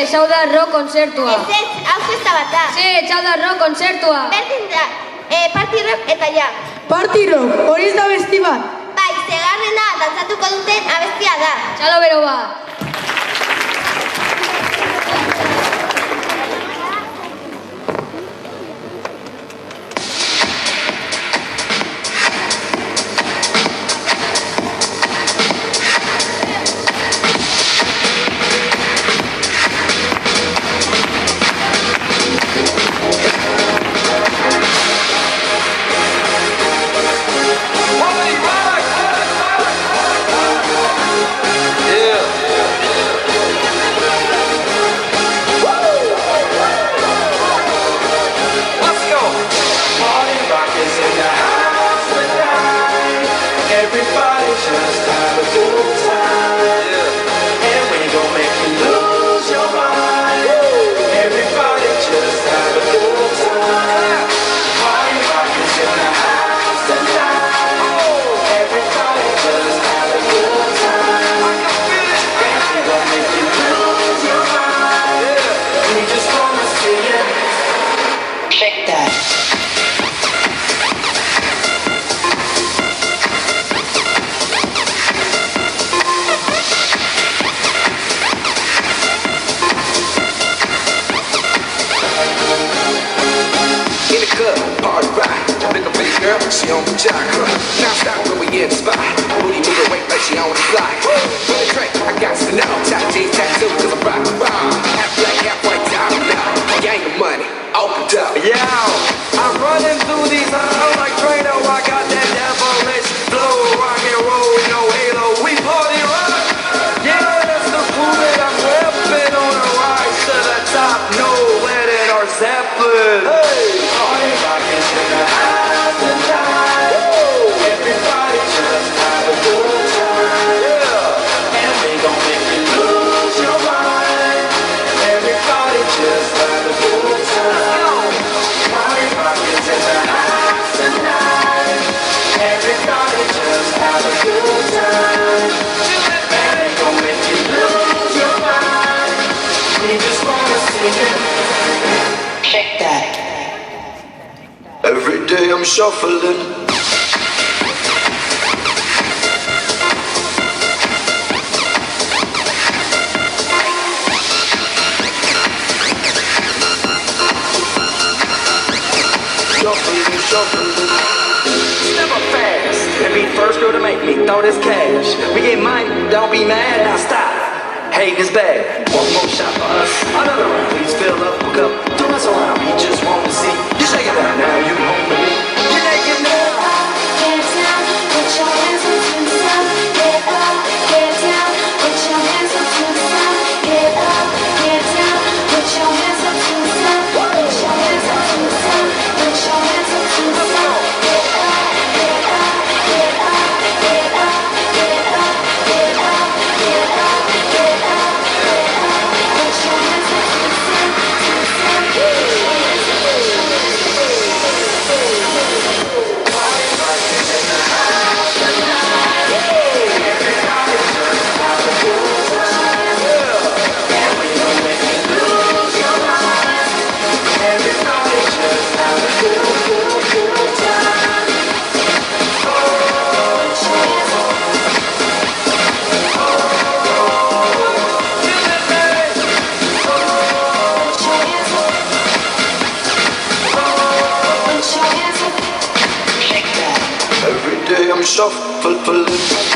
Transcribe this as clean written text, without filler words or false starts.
Zau da rock konzertua. Ez, hau festa bat da. Zau da rock konzertua. Berdin da, party rock eta ja. Party rock, hori ez da besti bat. Bai, zegarrena dantzatuko duten abestia da. Txalo bero ba. She on the jock, now stop when we in the spot. Booty moving weight like she on the fly. Really crank, I got to know. Top jeans tattoo, cause I'm rock bomb. Half black, half white, top now. Gang of money, opened up. Yeah, I'm running through these halls like Drano. I got that devilish flow, rock and roll, no halo. We party rock. Yeah, that's the crew that I'm repping on the rise to the top. No lead in our Zeppelin. Hey, party rock is in the house. Every day I'm shuffling. Shuffling. Never fast. And be first girl to make me throw this cash. We get money, don't be mad, now stop. Hating is bad. One more shot for us. Another round. Please fill up a cup. Don't mess around. We just want to see you shake it down. Now you home with me. You naked now. Get down, put your hands up to the sun. Get up, get down, put your hands up to the sun. Get up, get down, put your hands up to the sun. Put your hands up to the sun. Put your hands up to the sun. Get up, get up, get up, get up, get up, get up, get up, get up, get up. Put your hands up to the sun. Every day I'm shuffling.